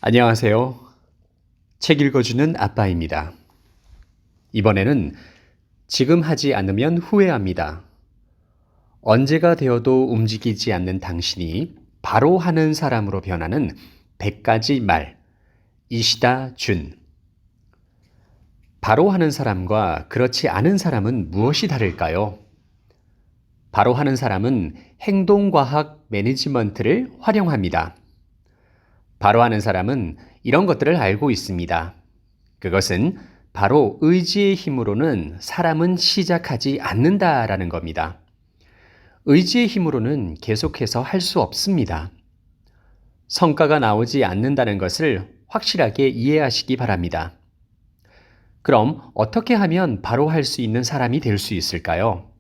안녕하세요. 책 읽어주는 아빠입니다. 이번에는 지금 하지 않으면 후회합니다. 언제가 되어도 움직이지 않는 당신이 바로 하는 사람으로 변하는 100가지 말. 이시다 준. 바로 하는 사람과 그렇지 않은 사람은 무엇이 다를까요? 바로 하는 사람은 행동과학 매니지먼트를 활용합니다. 바로 하는 사람은 이런 것들을 알고 있습니다. 그것은 바로 의지의 힘으로는 사람은 시작하지 않는다라는 겁니다. 의지의 힘으로는 계속해서 할 수 없습니다. 성과가 나오지 않는다는 것을 확실하게 이해하시기 바랍니다. 그럼 어떻게 하면 바로 할 수 있는 사람이 될 수 있을까요?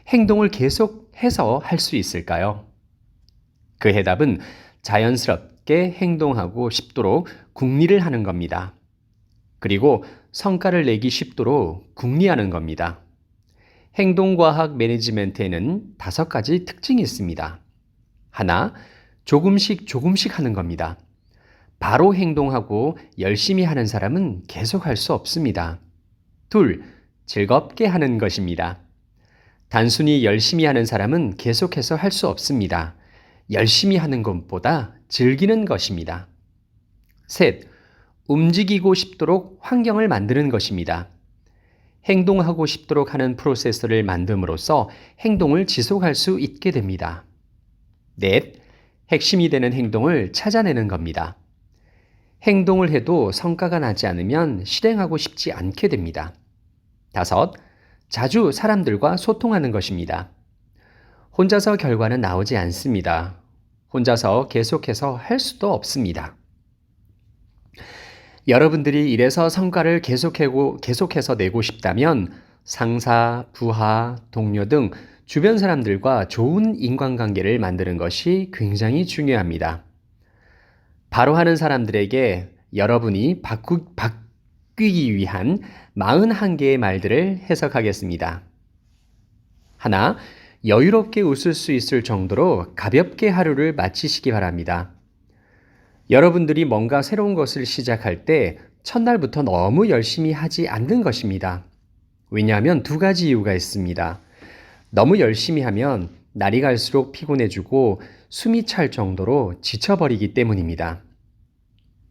행동을 계속해서 할 수 있을까요? 그 해답은 자연스럽게 행동하고 싶도록 궁리를 하는 겁니다. 그리고 성과를 내기 쉽도록 궁리하는 겁니다. 행동과학 매니지먼트에는 5가지 특징이 있습니다. 하나, 조금씩 하는 겁니다. 바로 행동하고 열심히 하는 사람은 계속 할 수 없습니다. 둘, 즐겁게 하는 것입니다. 단순히 열심히 하는 사람은 계속해서 할 수 없습니다. 열심히 하는 것보다 즐기는 것입니다. 셋, 움직이고 싶도록 환경을 만드는 것입니다. 행동하고 싶도록 하는 프로세서를 만듦으로써 행동을 지속할 수 있게 됩니다. 넷, 핵심이 되는 행동을 찾아내는 겁니다. 행동을 해도 성과가 나지 않으면 실행하고 싶지 않게 됩니다. 다섯, 자주 사람들과 소통하는 것입니다. 혼자서 결과는 나오지 않습니다. 혼자서 계속해서 할 수도 없습니다. 여러분들이 이래서 성과를 계속해서 내고 싶다면 상사, 부하, 동료 등 주변 사람들과 좋은 인간관계를 만드는 것이 굉장히 중요합니다. 바로 하는 사람들에게 여러분이 바뀌기 위한 41개의 말들을 해석하겠습니다. 하나, 여유롭게 웃을 수 있을 정도로 가볍게 하루를 마치시기 바랍니다. 여러분들이 뭔가 새로운 것을 시작할 때 첫날부터 너무 열심히 하지 않는 것입니다. 왜냐하면 2가지 이유가 있습니다. 너무 열심히 하면 날이 갈수록 피곤해지고 숨이 찰 정도로 지쳐버리기 때문입니다.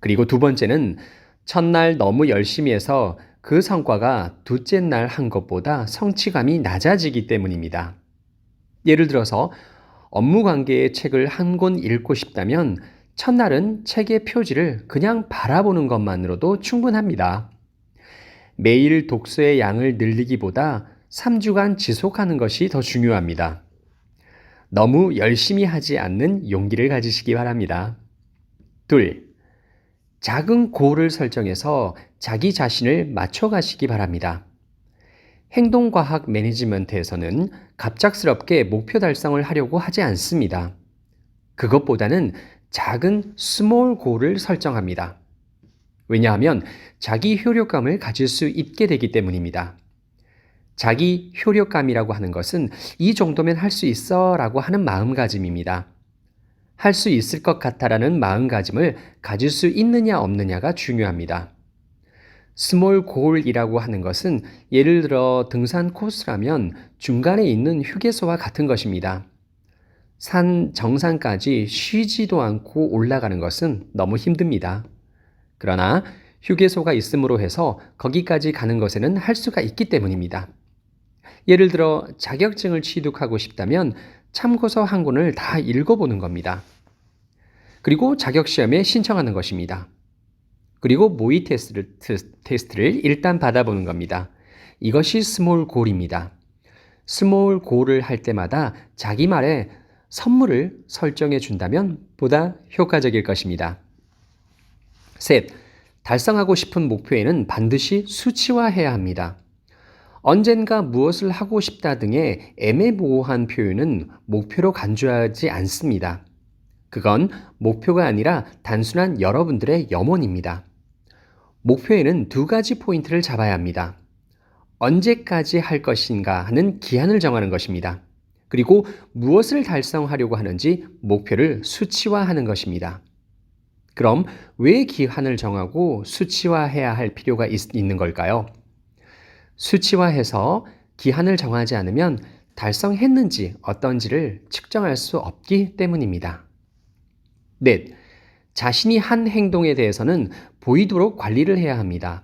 그리고 2번째는 첫날 너무 열심히 해서 그 성과가 둘째 날 한 것보다 성취감이 낮아지기 때문입니다. 예를 들어서 업무 관계의 책을 한 권 읽고 싶다면 첫날은 책의 표지를 그냥 바라보는 것만으로도 충분합니다. 매일 독서의 양을 늘리기보다 3주간 지속하는 것이 더 중요합니다. 너무 열심히 하지 않는 용기를 가지시기 바랍니다. 둘, 작은 골을 설정해서 자기 자신을 맞춰가시기 바랍니다. 행동과학 매니지먼트에서는 갑작스럽게 목표 달성을 하려고 하지 않습니다. 그것보다는 작은 스몰 골을 설정합니다. 왜냐하면 자기 효력감을 가질 수 있게 되기 때문입니다. 자기 효력감이라고 하는 것은 이 정도면 할 수 있어 라고 하는 마음가짐입니다. 할 수 있을 것 같아라는 마음가짐을 가질 수 있느냐 없느냐가 중요합니다. 스몰 골이라고 하는 것은 예를 들어 등산 코스라면 중간에 있는 휴게소와 같은 것입니다. 산 정상까지 쉬지도 않고 올라가는 것은 너무 힘듭니다. 그러나 휴게소가 있음으로 해서 거기까지 가는 것에는 할 수가 있기 때문입니다. 예를 들어 자격증을 취득하고 싶다면 참고서 한 권을 다 읽어보는 겁니다. 그리고 자격시험에 신청하는 것입니다. 그리고 모의 테스트를 일단 받아보는 겁니다. 이것이 스몰 골입니다. 스몰 골을 할 때마다 자기 말에 선물을 설정해 준다면 보다 효과적일 것입니다. 셋, 달성하고 싶은 목표에는 반드시 수치화해야 합니다. 언젠가 무엇을 하고 싶다 등의 애매모호한 표현은 목표로 간주하지 않습니다. 그건 목표가 아니라 단순한 여러분들의 염원입니다. 목표에는 2가지 포인트를 잡아야 합니다. 언제까지 할 것인가 하는 기한을 정하는 것입니다. 그리고 무엇을 달성하려고 하는지 목표를 수치화하는 것입니다. 그럼 왜 기한을 정하고 수치화해야 할 필요가 있는 걸까요? 수치화해서 기한을 정하지 않으면 달성했는지 어떤지를 측정할 수 없기 때문입니다. 넷, 자신이 한 행동에 대해서는 보이도록 관리를 해야 합니다.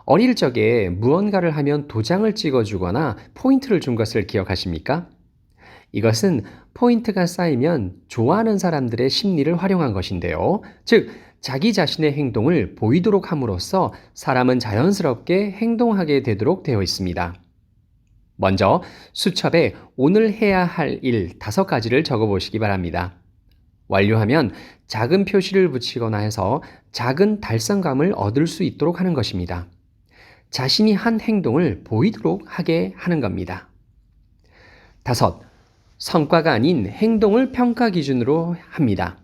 어릴 적에 무언가를 하면 도장을 찍어주거나 포인트를 준 것을 기억하십니까? 이것은 포인트가 쌓이면 좋아하는 사람들의 심리를 활용한 것인데요. 즉, 자기 자신의 행동을 보이도록 함으로써 사람은 자연스럽게 행동하게 되도록 되어 있습니다. 먼저 수첩에 오늘 해야 할 일 5가지를 적어 보시기 바랍니다. 완료하면 작은 표시를 붙이거나 해서 작은 달성감을 얻을 수 있도록 하는 것입니다. 자신이 한 행동을 보이도록 하게 하는 겁니다. 5. 성과가 아닌 행동을 평가 기준으로 합니다.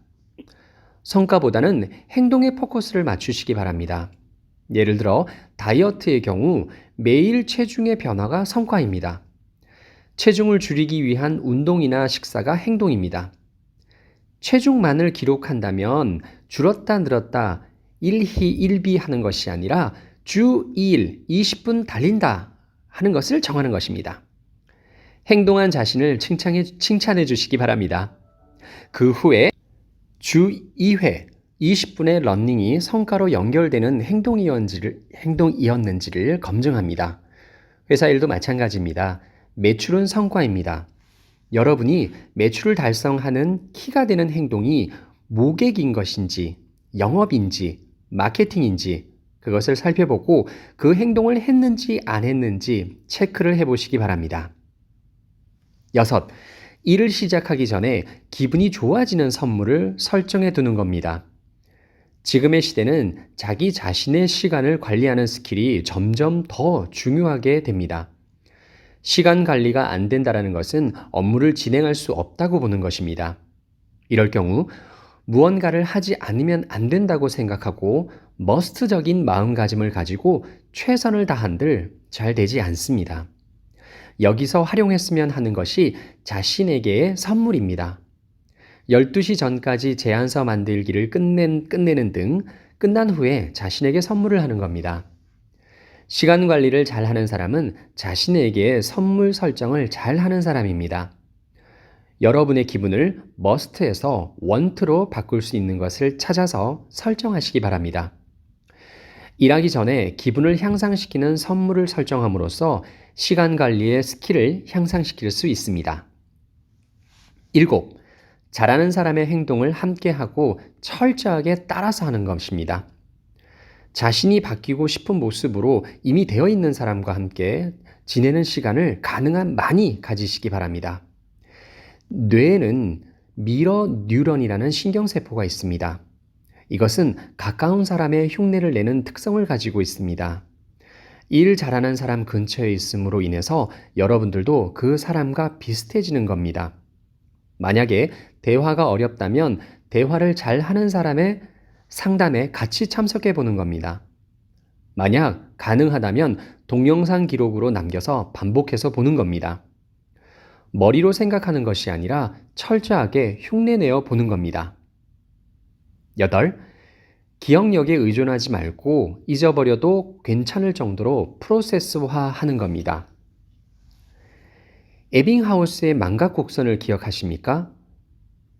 성과보다는 행동에 포커스를 맞추시기 바랍니다. 예를 들어 다이어트의 경우 매일 체중의 변화가 성과입니다. 체중을 줄이기 위한 운동이나 식사가 행동입니다. 체중만을 기록한다면 줄었다 늘었다 1희 1비 하는 것이 아니라 주 2일 20분 달린다 하는 것을 정하는 것입니다. 행동한 자신을 칭찬해 주시기 바랍니다. 그 후에 주 2회 20분의 러닝이 성과로 연결되는 행동이었는지를 검증합니다. 회사 일도 마찬가지입니다. 매출은 성과입니다. 여러분이 매출을 달성하는 키가 되는 행동이 모객인 것인지, 영업인지, 마케팅인지 그것을 살펴보고 그 행동을 했는지 안 했는지 체크를 해보시기 바랍니다. 6. 일을 시작하기 전에 기분이 좋아지는 선물을 설정해 두는 겁니다. 지금의 시대는 자기 자신의 시간을 관리하는 스킬이 점점 더 중요하게 됩니다. 시간 관리가 안 된다는 것은 업무를 진행할 수 없다고 보는 것입니다. 이럴 경우 무언가를 하지 않으면 안 된다고 생각하고 머스트적인 마음가짐을 가지고 최선을 다한들 잘 되지 않습니다. 여기서 활용했으면 하는 것이 자신에게의 선물입니다. 12시 전까지 제안서 만들기를 끝내는 등 끝난 후에 자신에게 선물을 하는 겁니다. 시간 관리를 잘 하는 사람은 자신에게 선물 설정을 잘 하는 사람입니다. 여러분의 기분을 must에서 want로 바꿀 수 있는 것을 찾아서 설정하시기 바랍니다. 일하기 전에 기분을 향상시키는 선물을 설정함으로써 시간 관리의 스킬을 향상시킬 수 있습니다. 7. 잘하는 사람의 행동을 함께하고 철저하게 따라서 하는 것입니다. 자신이 바뀌고 싶은 모습으로 이미 되어 있는 사람과 함께 지내는 시간을 가능한 많이 가지시기 바랍니다. 뇌에는 미러 뉴런이라는 신경세포가 있습니다. 이것은 가까운 사람의 흉내를 내는 특성을 가지고 있습니다. 일 잘하는 사람 근처에 있음으로 인해서 여러분들도 그 사람과 비슷해지는 겁니다. 만약에 대화가 어렵다면 대화를 잘하는 사람의 상담에 같이 참석해 보는 겁니다. 만약 가능하다면 동영상 기록으로 남겨서 반복해서 보는 겁니다. 머리로 생각하는 것이 아니라 철저하게 흉내내어 보는 겁니다. 8. 기억력에 의존하지 말고 잊어버려도 괜찮을 정도로 프로세스화하는 겁니다. 에빙하우스의 망각 곡선을 기억하십니까?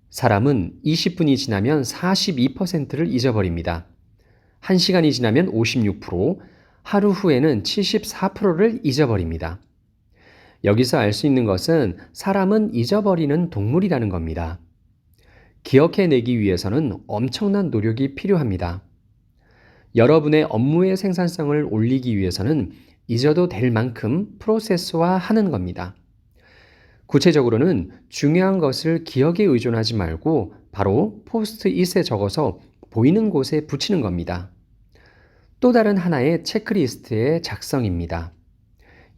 사람은 20분이 지나면 42%를 잊어버립니다. 1시간이 지나면 56%, 하루 후에는 74%를 잊어버립니다. 여기서 알 수 있는 것은 사람은 잊어버리는 동물이라는 겁니다. 기억해내기 위해서는 엄청난 노력이 필요합니다. 여러분의 업무의 생산성을 올리기 위해서는 잊어도 될 만큼 프로세스화하는 겁니다. 구체적으로는 중요한 것을 기억에 의존하지 말고 바로 포스트잇에 적어서 보이는 곳에 붙이는 겁니다. 또 다른 하나의 체크리스트의 작성입니다.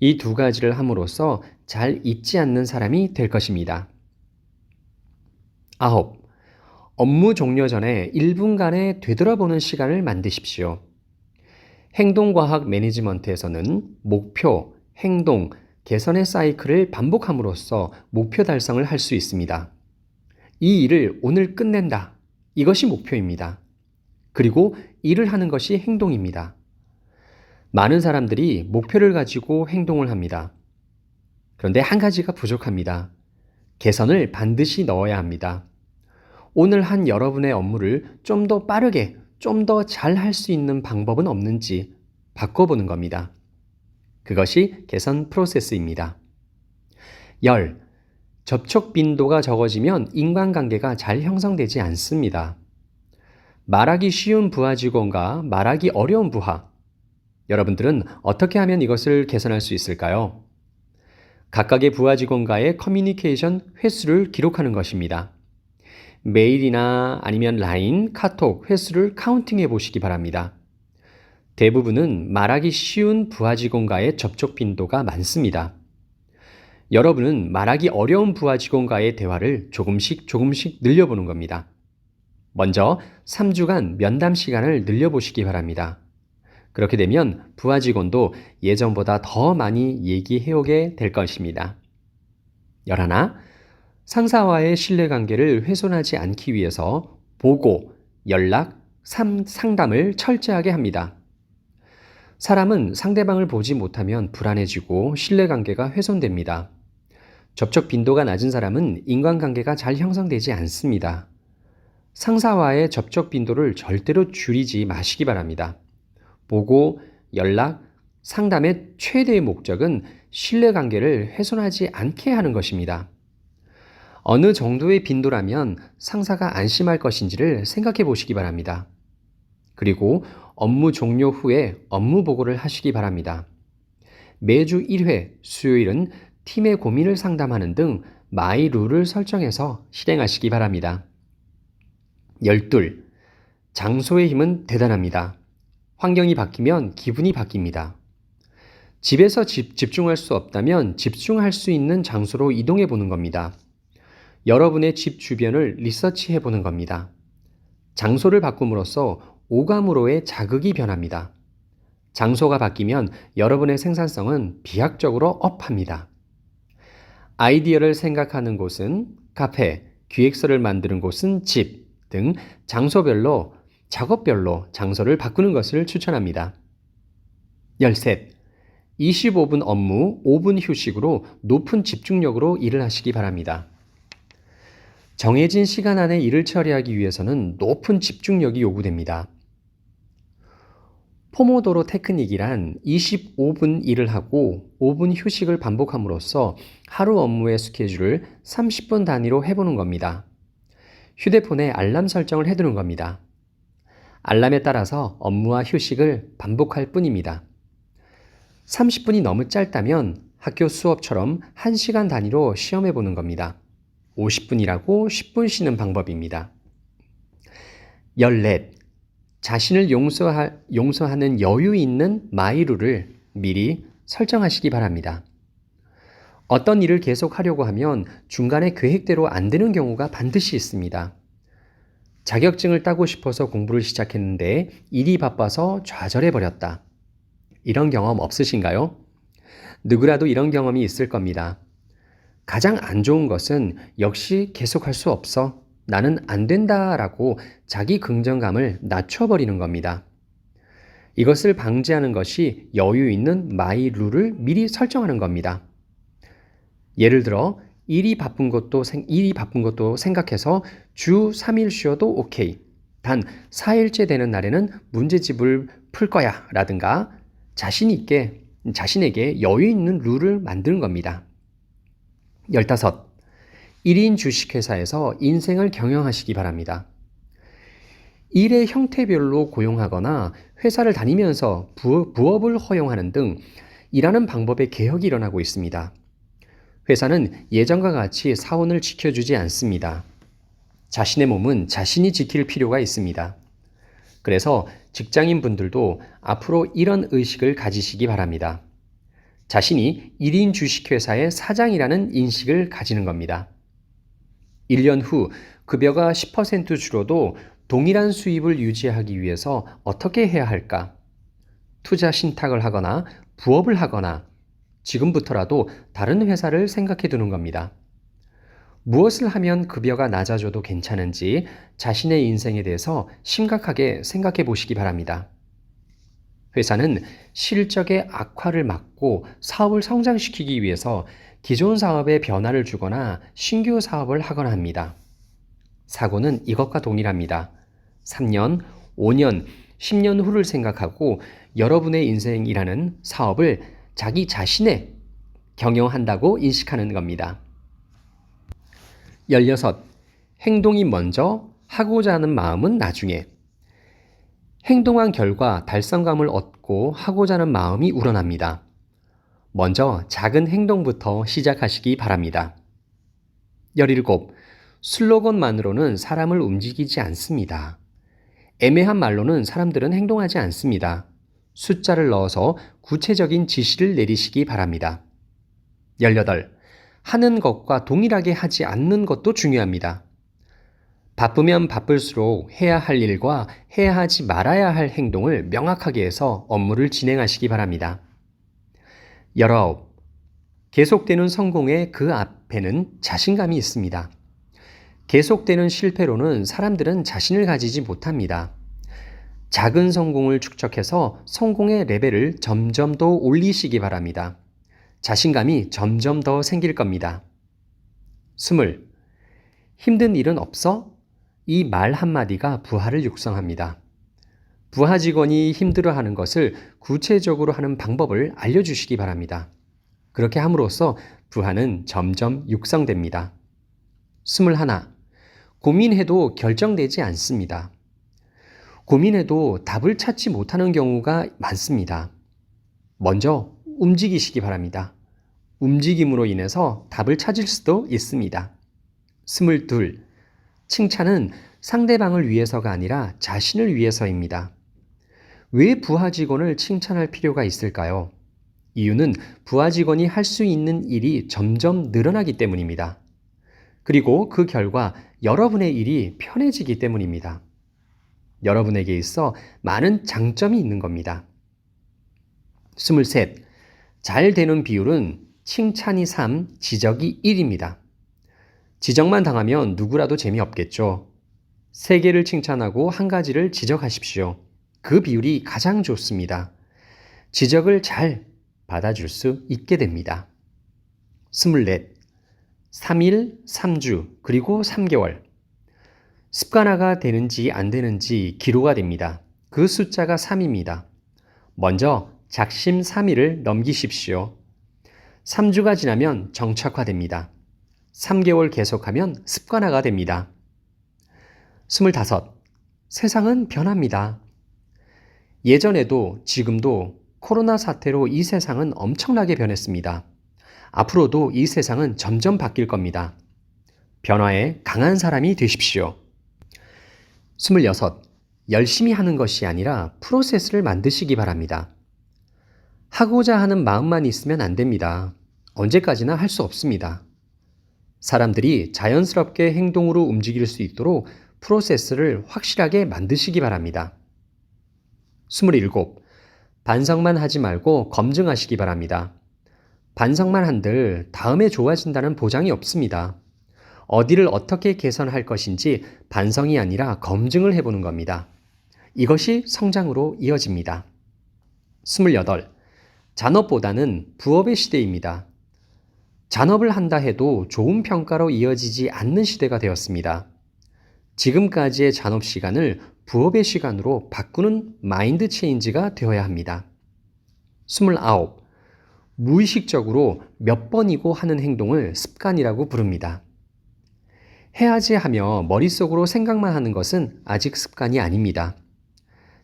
이 2가지를 함으로써 잘 잊지 않는 사람이 될 것입니다. 9. 업무 종료 전에 1분간의 되돌아보는 시간을 만드십시오. 행동과학 매니지먼트에서는 목표, 행동, 개선의 사이클을 반복함으로써 목표 달성을 할 수 있습니다. 이 일을 오늘 끝낸다. 이것이 목표입니다. 그리고 일을 하는 것이 행동입니다. 많은 사람들이 목표를 가지고 행동을 합니다. 그런데 한 가지가 부족합니다. 개선을 반드시 넣어야 합니다. 오늘 한 여러분의 업무를 좀 더 빠르게, 좀 더 잘 할 수 있는 방법은 없는지 바꿔보는 겁니다. 그것이 개선 프로세스입니다. 열, 접촉 빈도가 적어지면 인간관계가 잘 형성되지 않습니다. 말하기 쉬운 부하 직원과 말하기 어려운 부하. 여러분들은 어떻게 하면 이것을 개선할 수 있을까요? 각각의 부하 직원과의 커뮤니케이션 횟수를 기록하는 것입니다. 메일이나 아니면 라인, 카톡 횟수를 카운팅해 보시기 바랍니다. 대부분은 말하기 쉬운 부하 직원과의 접촉 빈도가 많습니다. 여러분은 말하기 어려운 부하 직원과의 대화를 조금씩 늘려보는 겁니다. 먼저 3주간 면담 시간을 늘려보시기 바랍니다. 그렇게 되면 부하 직원도 예전보다 더 많이 얘기해오게 될 것입니다. 11. 상사와의 신뢰관계를 훼손하지 않기 위해서 보고, 연락, 상담을 철저하게 합니다. 사람은 상대방을 보지 못하면 불안해지고 신뢰관계가 훼손됩니다. 접촉 빈도가 낮은 사람은 인간관계가 잘 형성되지 않습니다. 상사와의 접촉 빈도를 절대로 줄이지 마시기 바랍니다. 보고, 연락, 상담의 최대의 목적은 신뢰관계를 훼손하지 않게 하는 것입니다. 어느 정도의 빈도라면 상사가 안심할 것인지를 생각해 보시기 바랍니다. 그리고 업무 종료 후에 업무 보고를 하시기 바랍니다. 매주 1회 수요일은 팀의 고민을 상담하는 등 마이 룰을 설정해서 실행하시기 바랍니다. 12. 장소의 힘은 대단합니다. 환경이 바뀌면 기분이 바뀝니다. 집에서 집중할 수 없다면 집중할 수 있는 장소로 이동해 보는 겁니다. 여러분의 집 주변을 리서치해 보는 겁니다. 장소를 바꿈으로써 오감으로의 자극이 변합니다. 장소가 바뀌면 여러분의 생산성은 비약적으로 업합니다. 아이디어를 생각하는 곳은 카페, 기획서를 만드는 곳은 집 등 장소별로, 작업별로 장소를 바꾸는 것을 추천합니다. 13. 25분 업무, 5분 휴식으로 높은 집중력으로 일을 하시기 바랍니다. 정해진 시간 안에 일을 처리하기 위해서는 높은 집중력이 요구됩니다. 포모도로 테크닉이란 25분 일을 하고 5분 휴식을 반복함으로써 하루 업무의 스케줄을 30분 단위로 해보는 겁니다. 휴대폰에 알람 설정을 해두는 겁니다. 알람에 따라서 업무와 휴식을 반복할 뿐입니다. 30분이 너무 짧다면 학교 수업처럼 1시간 단위로 시험해 보는 겁니다. 50분이라고 10분 쉬는 방법입니다. 14. 자신을 용서하는 여유 있는 마이룰을 미리 설정하시기 바랍니다. 어떤 일을 계속하려고 하면 중간에 계획대로 안 되는 경우가 반드시 있습니다. 자격증을 따고 싶어서 공부를 시작했는데 일이 바빠서 좌절해버렸다. 이런 경험 없으신가요? 누구라도 이런 경험이 있을 겁니다. 가장 안 좋은 것은 역시 계속할 수 없어. 나는 안 된다라고 자기 긍정감을 낮춰버리는 겁니다. 이것을 방지하는 것이 여유 있는 마이 룰을 미리 설정하는 겁니다. 예를 들어 일이 바쁜 것도 생각해서 주 3일 쉬어도 오케이. 단 4일째 되는 날에는 문제집을 풀 거야 라든가 자신에게 여유 있는 룰을 만드는 겁니다. 15. 1인 주식회사에서 인생을 경영하시기 바랍니다. 일의 형태별로 고용하거나 회사를 다니면서 부업을 허용하는 등 일하는 방법의 개혁이 일어나고 있습니다. 회사는 예전과 같이 사원을 지켜주지 않습니다. 자신의 몸은 자신이 지킬 필요가 있습니다. 그래서 직장인분들도 앞으로 이런 의식을 가지시기 바랍니다. 자신이 1인 주식회사의 사장이라는 인식을 가지는 겁니다. 1년 후 급여가 10% 줄어도 동일한 수입을 유지하기 위해서 어떻게 해야 할까? 투자 신탁을 하거나 부업을 하거나 지금부터라도 다른 회사를 생각해 두는 겁니다. 무엇을 하면 급여가 낮아져도 괜찮은지 자신의 인생에 대해서 심각하게 생각해 보시기 바랍니다. 회사는 실적의 악화를 막고 사업을 성장시키기 위해서 기존 사업에 변화를 주거나 신규 사업을 하거나 합니다. 사고는 이것과 동일합니다. 3년, 5년, 10년 후를 생각하고 여러분의 인생이라는 사업을 자기 자신의 경영한다고 인식하는 겁니다. 16. 행동이 먼저, 하고자 하는 마음은 나중에. 행동한 결과 달성감을 얻고 하고자 하는 마음이 우러납니다. 먼저 작은 행동부터 시작하시기 바랍니다. 17. 슬로건만으로는 사람을 움직이지 않습니다. 애매한 말로는 사람들은 행동하지 않습니다. 숫자를 넣어서 구체적인 지시를 내리시기 바랍니다. 18. 하는 것과 동일하게 하지 않는 것도 중요합니다. 바쁘면 바쁠수록 해야 할 일과 해야 하지 말아야 할 행동을 명확하게 해서 업무를 진행하시기 바랍니다. 19. 계속되는 성공의 그 앞에는 자신감이 있습니다. 계속되는 실패로는 사람들은 자신을 가지지 못합니다. 작은 성공을 축적해서 성공의 레벨을 점점 더 올리시기 바랍니다. 자신감이 점점 더 생길 겁니다. 20. 힘든 일은 없어? 이 말 한마디가 부하를 육성합니다. 부하 직원이 힘들어하는 것을 구체적으로 하는 방법을 알려주시기 바랍니다. 그렇게 함으로써 부하는 점점 육성됩니다. 21. 고민해도 결정되지 않습니다. 고민해도 답을 찾지 못하는 경우가 많습니다. 먼저 움직이시기 바랍니다. 움직임으로 인해서 답을 찾을 수도 있습니다. 22. 칭찬은 상대방을 위해서가 아니라 자신을 위해서입니다. 왜 부하 직원을 칭찬할 필요가 있을까요? 이유는 부하 직원이 할 수 있는 일이 점점 늘어나기 때문입니다. 그리고 그 결과 여러분의 일이 편해지기 때문입니다. 여러분에게 있어 많은 장점이 있는 겁니다. 23. 잘 되는 비율은 칭찬이 3, 지적이 1입니다. 지적만 당하면 누구라도 재미없겠죠. 3개를 칭찬하고 1가지를 지적하십시오. 그 비율이 가장 좋습니다. 지적을 잘 받아줄 수 있게 됩니다. 24. 3일, 3주, 그리고 3개월. 습관화가 되는지 안 되는지 기로가 됩니다. 그 숫자가 3입니다. 먼저 작심 3일을 넘기십시오. 3주가 지나면 정착화됩니다. 3개월 계속하면 습관화가 됩니다. 25. 세상은 변합니다. 예전에도 지금도 코로나 사태로 이 세상은 엄청나게 변했습니다. 앞으로도 이 세상은 점점 바뀔 겁니다. 변화에 강한 사람이 되십시오. 26. 열심히 하는 것이 아니라 프로세스를 만드시기 바랍니다. 하고자 하는 마음만 있으면 안 됩니다. 언제까지나 할 수 없습니다. 사람들이 자연스럽게 행동으로 움직일 수 있도록 프로세스를 확실하게 만드시기 바랍니다. 27. 반성만 하지 말고 검증하시기 바랍니다. 반성만 한들 다음에 좋아진다는 보장이 없습니다. 어디를 어떻게 개선할 것인지 반성이 아니라 검증을 해보는 겁니다. 이것이 성장으로 이어집니다. 28. 잔업보다는 부업의 시대입니다. 잔업을 한다 해도 좋은 평가로 이어지지 않는 시대가 되었습니다. 지금까지의 잔업 시간을 부업의 시간으로 바꾸는 마인드 체인지가 되어야 합니다. 29. 무의식적으로 몇 번이고 하는 행동을 습관이라고 부릅니다. 해야지 하며 머릿속으로 생각만 하는 것은 아직 습관이 아닙니다.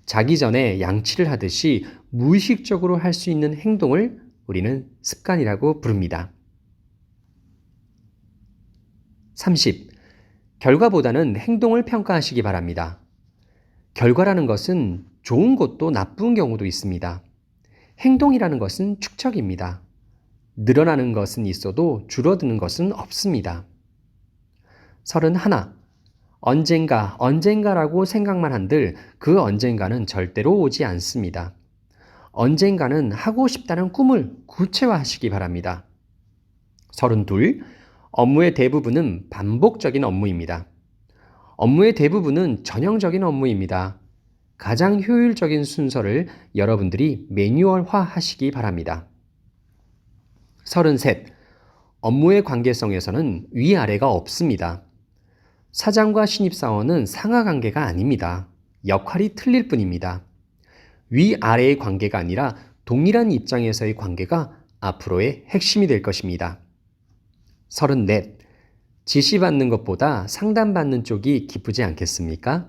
자기 전에 양치를 하듯이 무의식적으로 할 수 있는 행동을 우리는 습관이라고 부릅니다. 30. 결과보다는 행동을 평가하시기 바랍니다. 결과라는 것은 좋은 것도 나쁜 경우도 있습니다. 행동이라는 것은 축적입니다. 늘어나는 것은 있어도 줄어드는 것은 없습니다. 31. 언젠가라고 생각만 한들 그 언젠가는 절대로 오지 않습니다. 언젠가는 하고 싶다는 꿈을 구체화하시기 바랍니다. 32. 업무의 대부분은 반복적인 업무입니다. 업무의 대부분은 전형적인 업무입니다. 가장 효율적인 순서를 여러분들이 매뉴얼화 하시기 바랍니다. 33. 업무의 관계성에서는 위아래가 없습니다. 사장과 신입사원은 상하관계가 아닙니다. 역할이 틀릴 뿐입니다. 위아래의 관계가 아니라 동일한 입장에서의 관계가 앞으로의 핵심이 될 것입니다. 34. 지시받는 것보다 상담받는 쪽이 기쁘지 않겠습니까?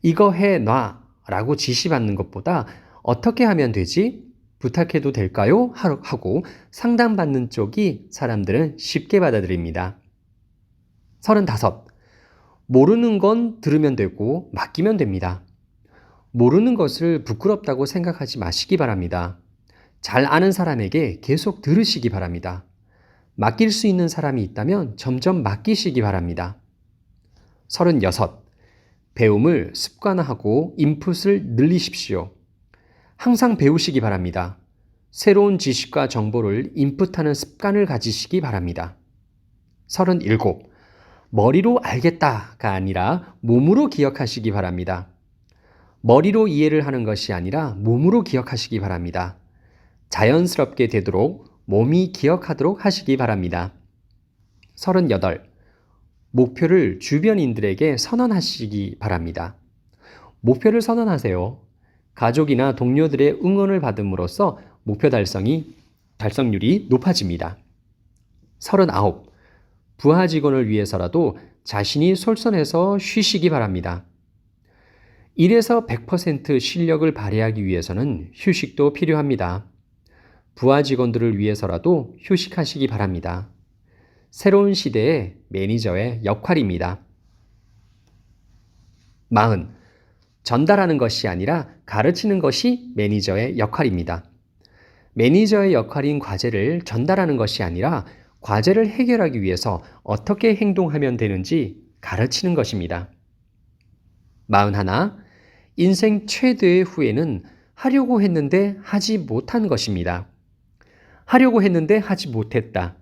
이거 해놔 라고 지시받는 것보다 어떻게 하면 되지? 부탁해도 될까요? 하고 상담받는 쪽이 사람들은 쉽게 받아들입니다. 35. 모르는 건 들으면 되고 맡기면 됩니다. 모르는 것을 부끄럽다고 생각하지 마시기 바랍니다. 잘 아는 사람에게 계속 들으시기 바랍니다. 맡길 수 있는 사람이 있다면 점점 맡기시기 바랍니다. 36. 배움을 습관화하고 인풋을 늘리십시오. 항상 배우시기 바랍니다. 새로운 지식과 정보를 인풋하는 습관을 가지시기 바랍니다. 37. 머리로 알겠다가 아니라 몸으로 기억하시기 바랍니다. 머리로 이해를 하는 것이 아니라 몸으로 기억하시기 바랍니다. 자연스럽게 되도록 몸이 기억하도록 하시기 바랍니다. 38. 목표를 주변인들에게 선언하시기 바랍니다. 목표를 선언하세요. 가족이나 동료들의 응원을 받음으로써 목표 달성률이 높아집니다. 39. 부하 직원을 위해서라도 자신이 솔선해서 쉬시기 바랍니다. 일에서 100% 실력을 발휘하기 위해서는 휴식도 필요합니다. 부하 직원들을 위해서라도 휴식하시기 바랍니다. 새로운 시대의 매니저의 역할입니다. 40. 전달하는 것이 아니라 가르치는 것이 매니저의 역할입니다. 매니저의 역할인 과제를 전달하는 것이 아니라 과제를 해결하기 위해서 어떻게 행동하면 되는지 가르치는 것입니다. 41. 인생 최대의 후회는 하려고 했는데 하지 못한 것입니다. 하려고 했는데 하지 못했다.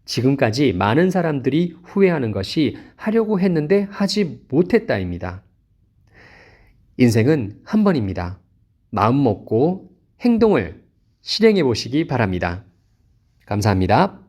지금까지 많은 사람들이 후회하는 것이 하려고 했는데 하지 못했다입니다. 인생은 한 번입니다. 마음 먹고 행동을 실행해 보시기 바랍니다. 감사합니다.